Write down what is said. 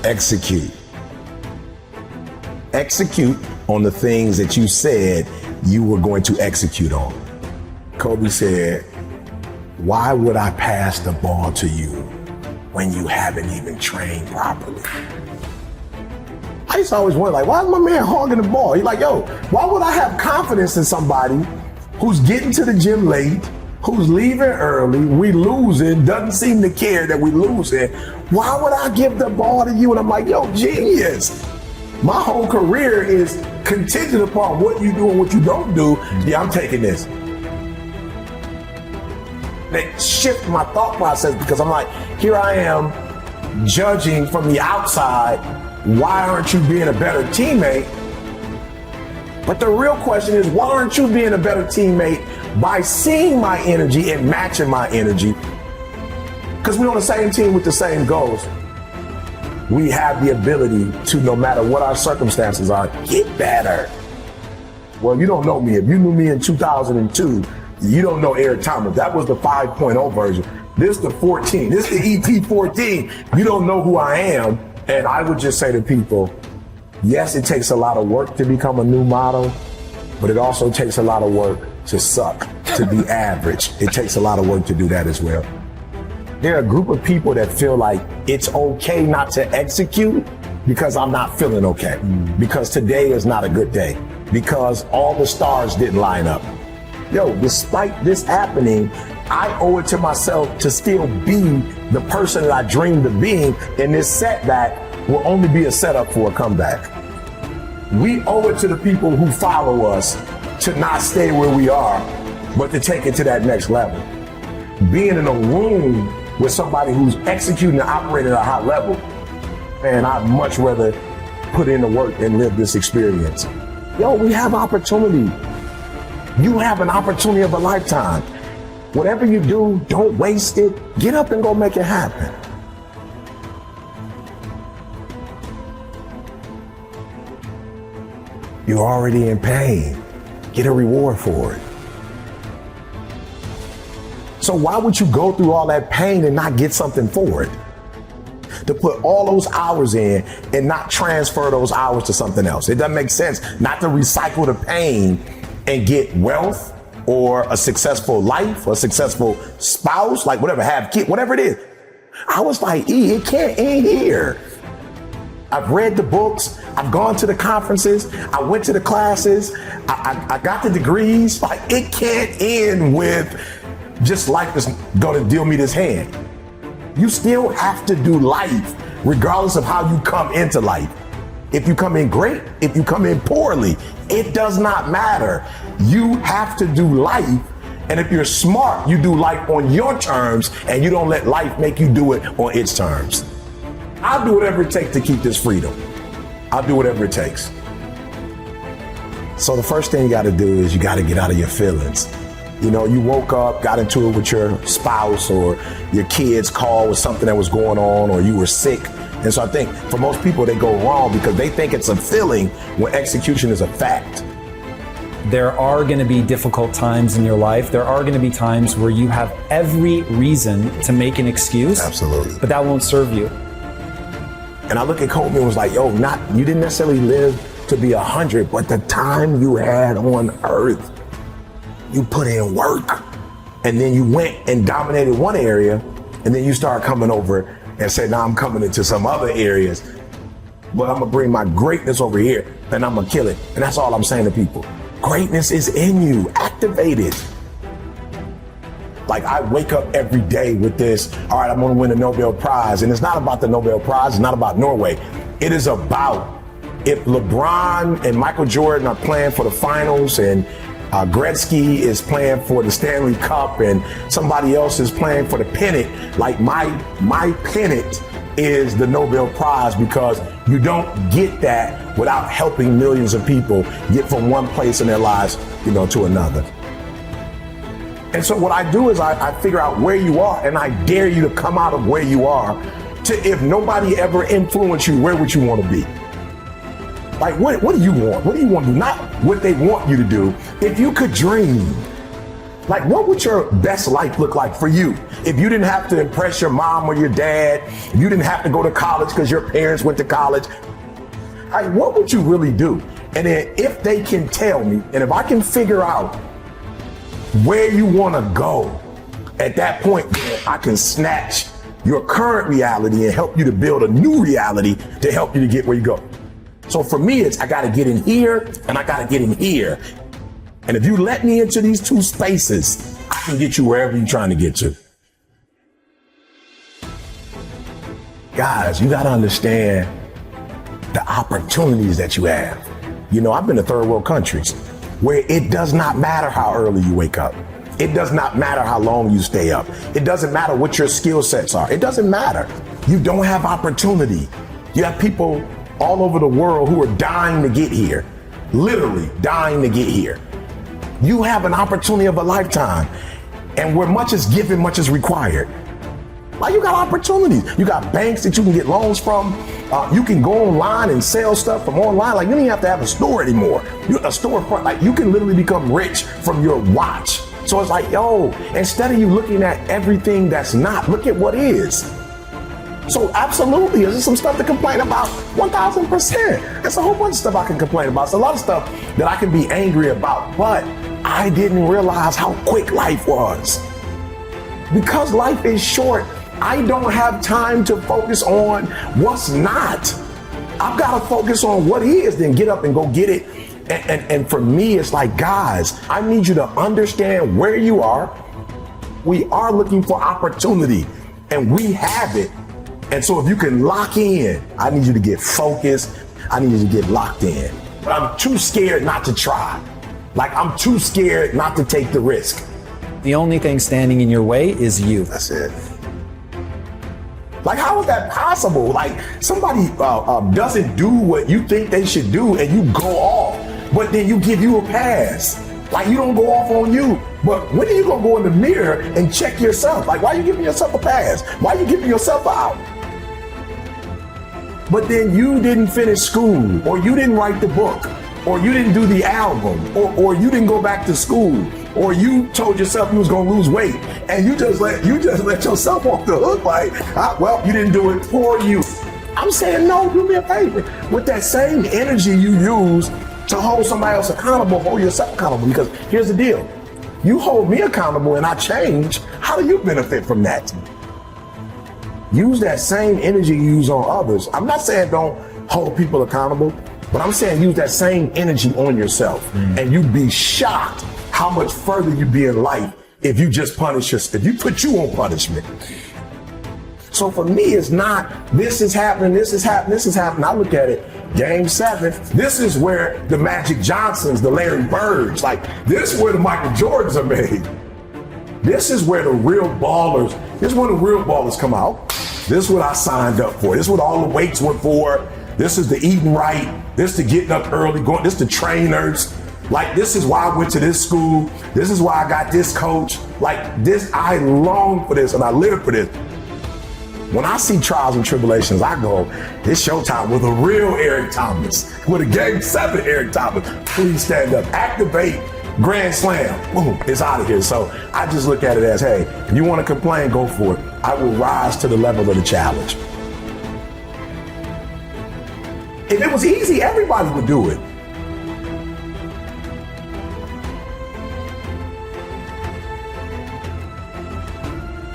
Execute. Execute on the things that you said you were going to execute on. Kobe said, why would I pass the ball to you when you haven't even trained properly? I used to always wonder, like, why is my man hogging the ball? He's like, yo, why would I have confidence in somebody who's getting to the gym late, who's leaving early, we losing, doesn't seem to care that we losing? Why would I give the ball to you? And I'm like, yo, genius. My whole career is contingent upon what you do and what you don't do. Yeah, I'm taking this. They shift my thought process because I'm like, here I am judging from the outside. Why aren't you being a better teammate? But the real question is, why aren't you being a better teammate by seeing my energy and matching my energy? Because we're on the same team with the same goals. We have the ability to, no matter what our circumstances are, get better. Well, you don't know me. If you knew me in 2002, you don't know Eric Thomas. That was the 5.0 version. This the 14. This the ET 14. You don't know who I am. And I would just say to people, yes, it takes a lot of work to become a new model, but it also takes a lot of work to suck, to be average. It takes a lot of work to do that as well. There are a group of people that feel like it's okay not to execute because I'm not feeling okay, because today is not a good day, because all the stars didn't line up. Yo, despite this happening, I owe it to myself to still be the person that I dreamed of being, and this setback will only be a setup for a comeback. We owe it to the people who follow us to not stay where we are, but to take it to that next level. Being in a room with somebody who's executing and operating at a high level, man, I'd much rather put in the work and live this experience. Yo, we have opportunity. You have an opportunity of a lifetime. Whatever you do, don't waste it. Get up and go make it happen. You're already in pain. Get a reward for it. So why would you go through all that pain and not get something for it? To put all those hours in and not transfer those hours to something else. It doesn't make sense not to recycle the pain and get wealth or a successful life or a successful spouse, like whatever, have kids, whatever it is. I was like, it can't end here. I've read the books. I've gone to the conferences. I went to the classes. I got the degrees. Like, it can't end with just life is going to deal me this hand. You still have to do life regardless of how you come into life. If you come in great, if you come in poorly, it does not matter. You have to do life. And if you're smart, you do life on your terms and you don't let life make you do it on its terms. I'll do whatever it takes to keep this freedom. I'll do whatever it takes. So the first thing you got to do is you got to get out of your feelings. You know, you woke up, got into it with your spouse or your kids called with something that was going on, or you were sick. And so I think for most people, they go wrong because they think it's a feeling when execution is a fact. There are going to be difficult times in your life. There are going to be times where you have every reason to make an excuse. Absolutely. But that won't serve you. And I look at Kobe and was like, yo, you didn't necessarily live to be 100, but the time you had on earth, you put in work. And then you went and dominated one area, and then you start coming over and said, now I'm coming into some other areas, but I'm gonna bring my greatness over here and I'm gonna kill it. And that's all I'm saying to people. Greatness is in you, activate it. Like, I wake up every day with this, all right, I'm gonna win a Nobel Prize. And it's not about the Nobel Prize, it's not about Norway. It is about if LeBron and Michael Jordan are playing for the finals and Gretzky is playing for the Stanley Cup and somebody else is playing for the pennant, like my pennant is the Nobel Prize, because you don't get that without helping millions of people get from one place in their lives, to another. And so what I do is I figure out where you are, and I dare you to come out of where you are to, if nobody ever influenced you, where would you want to be? Like, what do you want? What do you want to do? Not what they want you to do. If you could dream Like, what would your best life look like for you? If you didn't have to impress your mom or your dad, if you didn't have to go to college because your parents went to college, like, what would you really do? And then if they can tell me, and if I can figure out where you want to go, at that point, I can snatch your current reality and help you to build a new reality to help you to get where you go. So for me, it's I got to get in here and I got to get in here. And if you let me into these two spaces, I can get you wherever you're trying to get to. Guys, you got to understand the opportunities that you have. You know, I've been to third world countries where it does not matter how early you wake up. It does not matter how long you stay up. It doesn't matter what your skill sets are. It doesn't matter. You don't have opportunity. You have people all over the world who are dying to get here, literally dying to get here. You have an opportunity of a lifetime, and where much is given, much is required. Like, you got opportunities. You got banks that you can get loans from. You can go online and sell stuff from online. Like, you don't even have to have a store anymore. A storefront, like, you can literally become rich from your watch. So it's like, yo, instead of you looking at everything that's not, look at what is. So absolutely, is there some stuff to complain about? 1,000%. There's a whole bunch of stuff I can complain about. It's a lot of stuff that I can be angry about, but I didn't realize how quick life was. Because life is short, I don't have time to focus on what's not. I've got to focus on what is, then get up and go get it. And for me, it's like, guys, I need you to understand where you are. We are looking for opportunity, and we have it. And so if you can lock in, I need you to get focused. I need you to get locked in. But I'm too scared not to try. Like, I'm too scared not to take the risk. The only thing standing in your way is you. That's it. Like, how is that possible? Like, somebody doesn't do what you think they should do and you go off, but then you give you a pass. Like, you don't go off on you. But when are you gonna go in the mirror and check yourself? Like, why are you giving yourself a pass? Why are you giving yourself an out? But then you didn't finish school, or you didn't write the book, or you didn't do the album, or you didn't go back to school, or you told yourself you was gonna lose weight, and you just let yourself off the hook. Like, well, you didn't do it for you. I'm saying, no, do me a favor. With that same energy you use to hold somebody else accountable, hold yourself accountable. Because here's the deal: you hold me accountable and I change. How do you benefit from that? Use that same energy you use on others. I'm not saying don't hold people accountable, but I'm saying use that same energy on yourself. And you'd be shocked how much further you'd be in life if you just punish yourself, if you put you on punishment. So for me, it's not, this is happening, this is happening, this is happening. I look at it, Game 7, this is where the Magic Johnsons, the Larry Birds, like, this is where the Michael Jordans are made. This is where the real ballers, this is where the real ballers come out. This is what I signed up for. This is what all the weights were for. This is the eating right. This is the getting up early, going, this is the trainers. Like, this is why I went to this school. This is why I got this coach. Like, this, I long for this and I live for this. When I see trials and tribulations, I go, it's showtime with a real Eric Thomas, with a Game 7 Eric Thomas. Please stand up, activate, grand slam, boom, it's out of here. So I just look at it as, hey, if you want to complain, go for it. I will rise to the level of the challenge. If it was easy, everybody would do it.